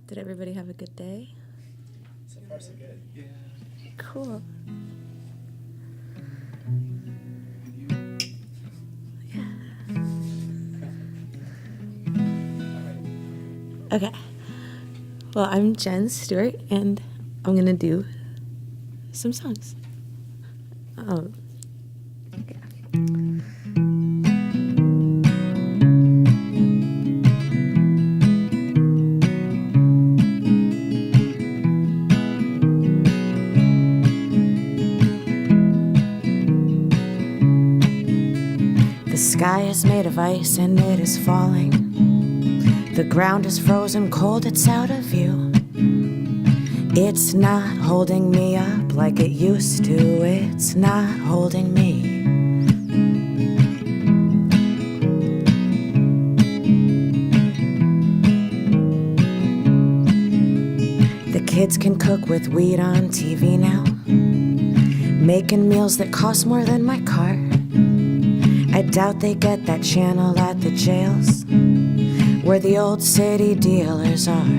Did everybody have a good day? So far, so good. Yeah. Cool. Yeah. Okay. Well, I'm Jen Stuart, and I'm gonna do some songs. Okay. The sky is made of ice and it is falling. The ground is frozen cold, it's out of view. It's not holding me up like it used to. It's not holding me. The kids can cook with weed on TV now, making meals that cost more than my car. I doubt they get that channel at the jails where the old city dealers are.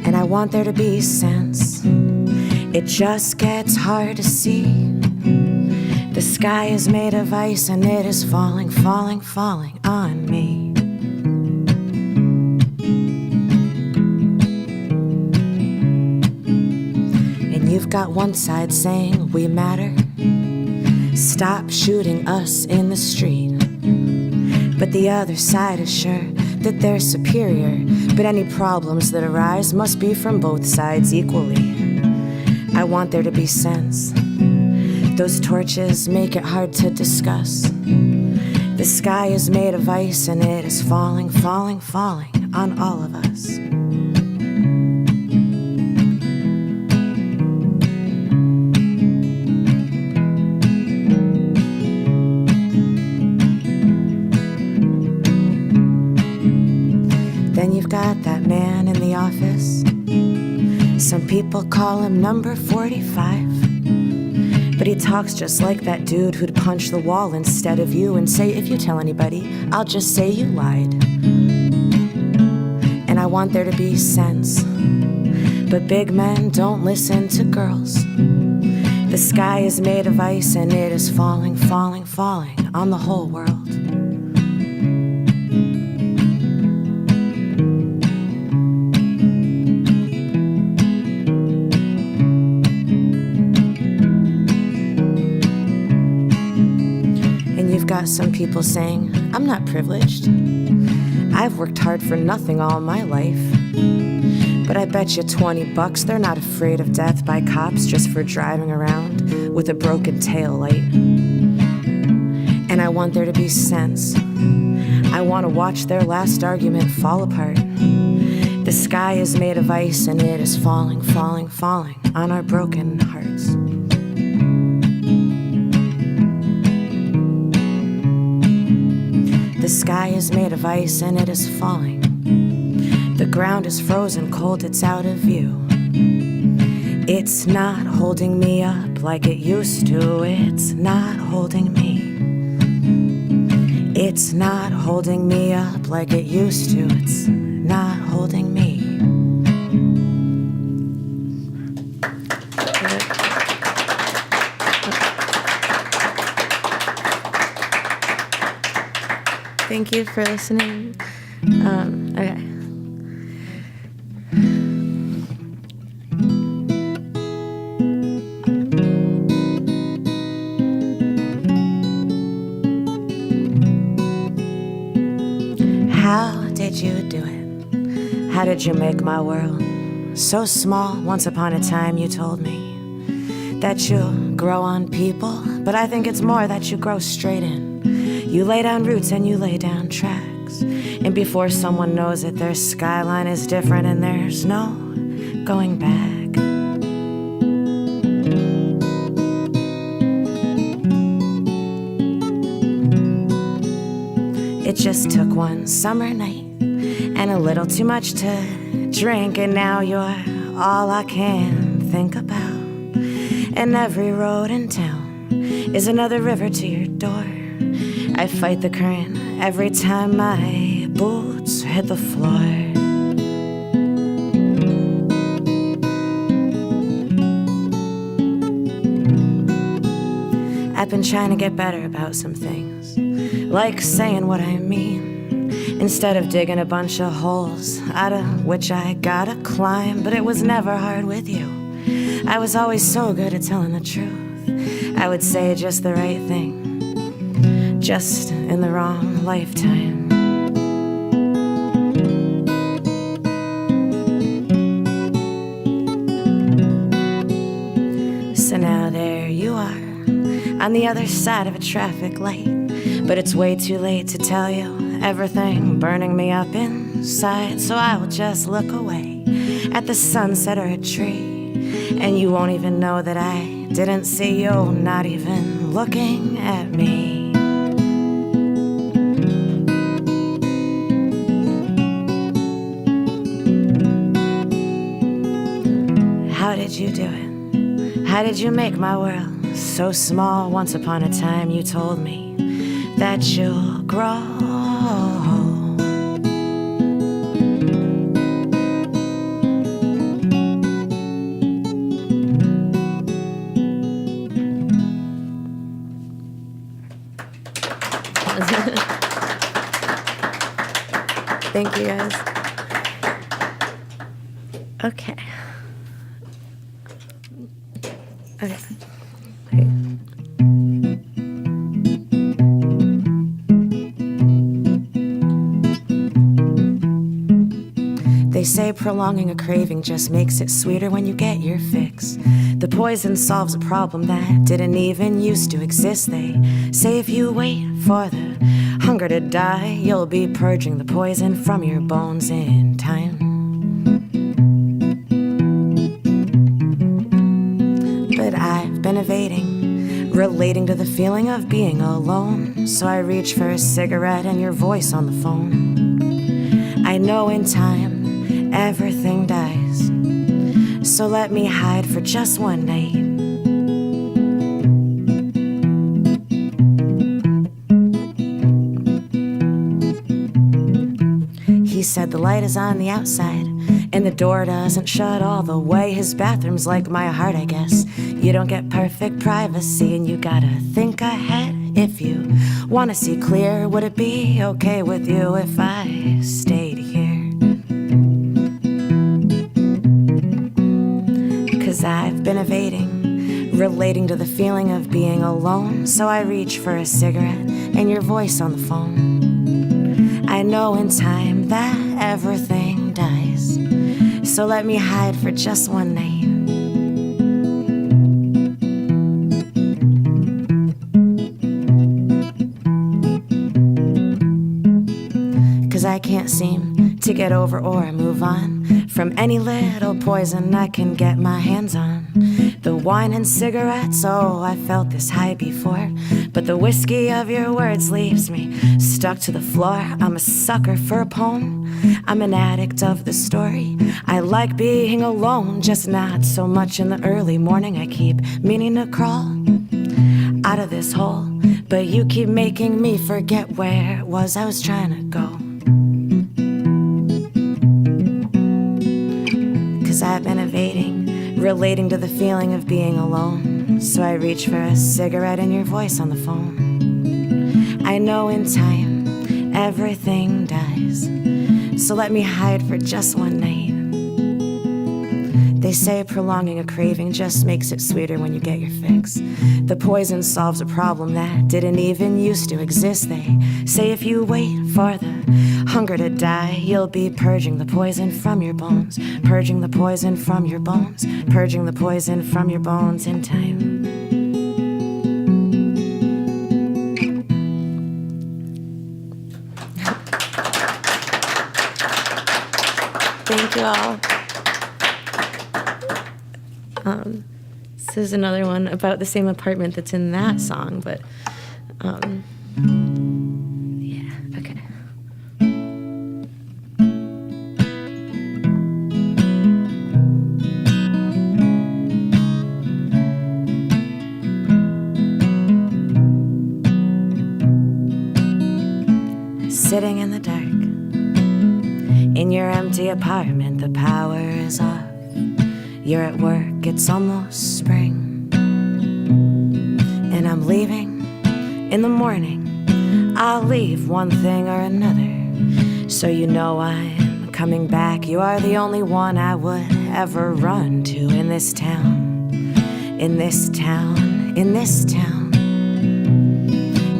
And I want there to be sense. It just gets hard to see. The sky is made of ice and it is falling, falling, falling on me. And you've got one side saying we matter. Stop shooting us in the street. But the other side is sure that they're superior. But any problems that arise must be from both sides equally. I want there to be sense. Those torches make it hard to discuss. The sky is made of ice and it is falling, falling, falling on all of us. Then you've got that man in the office. Some people call him number 45. But he talks just like that dude who'd punch the wall instead of you and say, if you tell anybody, I'll just say you lied. And I want there to be sense. But big men don't listen to girls. The sky is made of ice and it is falling, falling, falling on the whole world. Got some people saying, I'm not privileged. I've worked hard for nothing all my life. But I bet you $20 they're not afraid of death by cops just for driving around with a broken taillight. And I want there to be sense. I want to watch their last argument fall apart. The sky is made of ice and it is falling, falling, falling on our broken hearts. The sky is made of ice and it is falling. The ground is frozen cold, it's out of view. It's not holding me up like it used to. It's not holding me. It's not holding me up like it used to. It's not holding me. Thank you for listening. Okay. How did you do it? How did you make my world so small? Once upon a time you told me that you grow on people, but I think it's more that you grow straight in. You lay down roots and you lay down tracks. And before someone knows it, their skyline is different and there's no going back. It just took one summer night and a little too much to drink, and now you're all I can think about. And every road in town is another river to your door. I fight the current every time my boots hit the floor. I've been trying to get better about some things, like saying what I mean, instead of digging a bunch of holes out of which I gotta climb. But it was never hard with you. I was always so good at telling the truth. I would say just the right thing, just in the wrong lifetime. So now there you are, on the other side of a traffic light. But it's way too late to tell you everything burning me up inside. So I will just look away at the sunset or a tree, and you won't even know that I didn't see you, not even looking at me. How did you do it? How did you make my world so small? Once upon a time you told me that you'll grow. Thank you, guys. Okay. Okay. They say prolonging a craving just makes it sweeter when you get your fix. The poison solves a problem that didn't even used to exist. They say if you wait for the hunger to die, you'll be purging the poison from your bones in time. But I've been evading, relating to the feeling of being alone. So I reach for a cigarette and your voice on the phone. I know in time everything dies, so let me hide for just one night. He said the light is on the outside and the door doesn't shut all the way. His bathroom's like my heart, I guess. You don't get perfect privacy and you gotta think ahead. If you wanna see clear, would it be okay with you if I stayed here? 'Cause I've been evading, relating to the feeling of being alone. So I reach for a cigarette and your voice on the phone. I know in time that everything dies, so let me hide for just one night. 'Cause I can't seem to get over or move on from any little poison I can get my hands on. The wine and cigarettes, oh, I felt this high before, but the whiskey of your words leaves me stuck to the floor. I'm a sucker for a poem, I'm an addict of the story. I like being alone, just not so much in the early morning. I keep meaning to crawl out of this hole, but you keep making me forget where it was I was trying to go. 'Cause I've been evading, relating to the feeling of being alone. So I reach for a cigarette and your voice on the phone. I know in time everything dies, so let me hide for just one night. They say prolonging a craving just makes it sweeter when you get your fix. The poison solves a problem that didn't even used to exist. They say if you wait for the hunger to die, you'll be purging the poison from your bones, purging the poison from your bones, purging the poison from your bones in time. Thank you all. This is another one about the same apartment that's in that song, but yeah, okay. Sitting in the dark in your empty apartment, the power is off. You're at work, it's almost spring, and I'm leaving in the morning. I'll leave one thing or another, so you know I'm coming back. You are the only one I would ever run to in this town, in this town, in this town,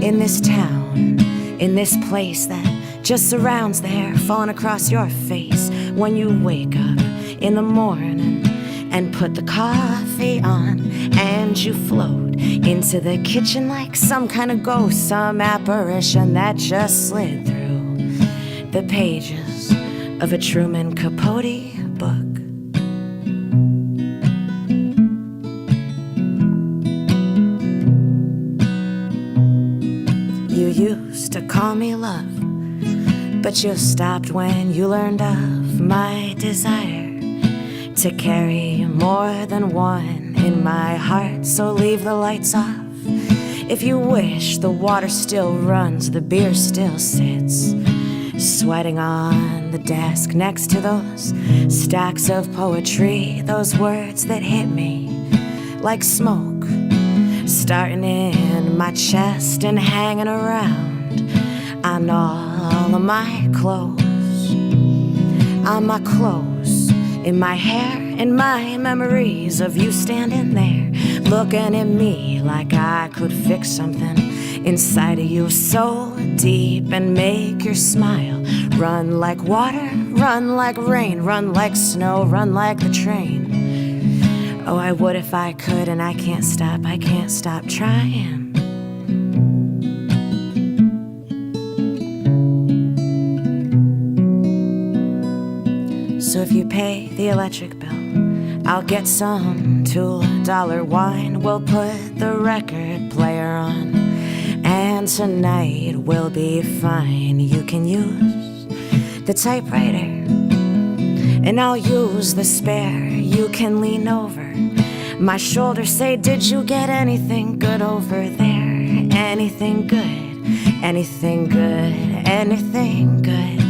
in this town, in this place that just surrounds the hair falling across your face when you wake up in the morning and put the coffee on, and you float into the kitchen like some kind of ghost, some apparition that just slid through the pages of a Truman Capote book. You used to call me love, but you stopped when you learned of my desire to carry more than one in my heart. So leave the lights off if you wish. The water still runs, the beer still sits, sweating on the desk next to those stacks of poetry, those words that hit me like smoke, starting in my chest and hanging around on all of my clothes, on my clothes, in my hair, in my memories of you standing there looking at me like I could fix something inside of you so deep and make your smile run like water, run like rain, run like snow, run like the train. Oh, I would if I could, and I can't stop trying. So if you pay the electric bill, I'll get some $2 wine. We'll put the record player on, and tonight will be fine. You can use the typewriter, and I'll use the spare. You can lean over my shoulder, say, did you get anything good over there? Anything good, anything good, anything good,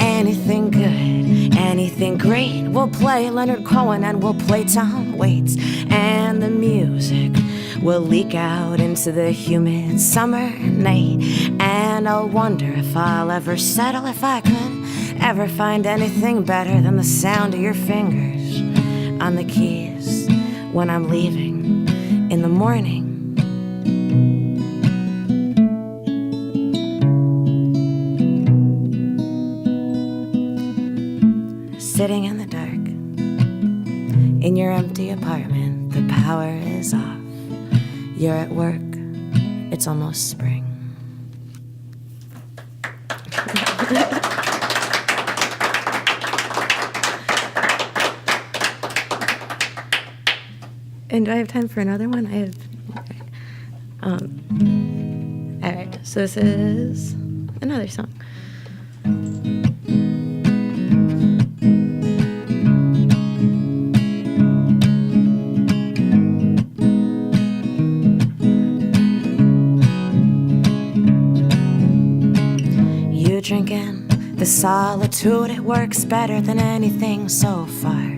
anything good, anything great. We'll play Leonard Cohen and we'll play Tom Waits, and the music will leak out into the humid summer night. And I'll wonder if I'll ever settle, if I could ever find anything better than the sound of your fingers on the keys when I'm leaving in the morning. Sitting in the dark in your empty apartment, the power is off. You're at work, it's almost spring. And do I have time for another one? I have. Okay. All right. So this is another song. You drinking the solitude, it works better than anything so far.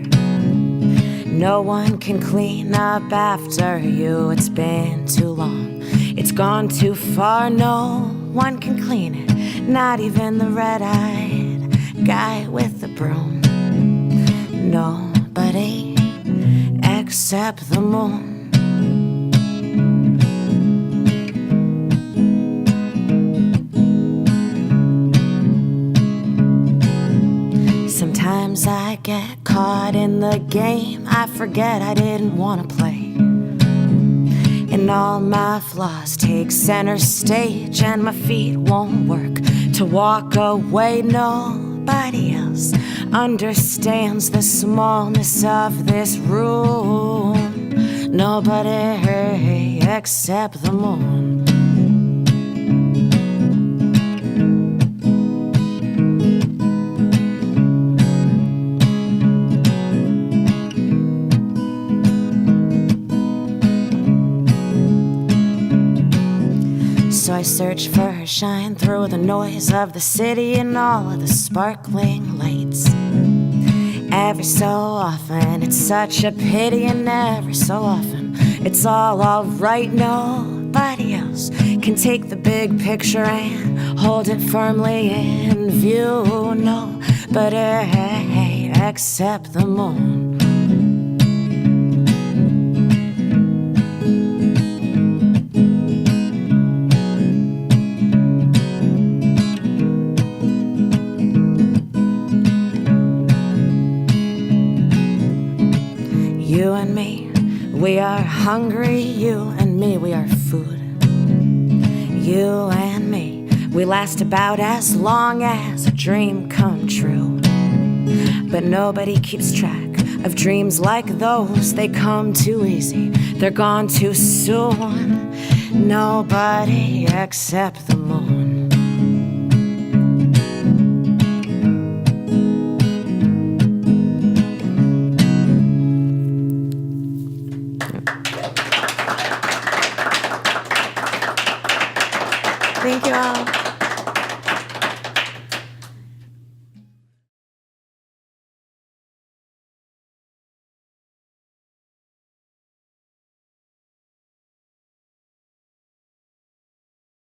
No one can clean up after you. It's been too long, it's gone too far. No one can clean it, not even the red-eyed guy with the broom. Nobody except the moon. Sometimes I get caught in the game, I forget I didn't want to play, and all my flaws take center stage, and my feet won't work to walk away. Nobody else understands the smallness of this room. Nobody except the moon. So I search for her shine through the noise of the city and all of the sparkling lights. Every so often, it's such a pity, and every so often It's all alright, nobody else can take the big picture and hold it firmly in view. Nobody except the moon. You and me, we are hungry. You and me, we are food. You and me, we last about as long as a dream come true. But nobody keeps track of dreams like those. They come too easy, they're gone too soon. Nobody except the moon. Thank you all.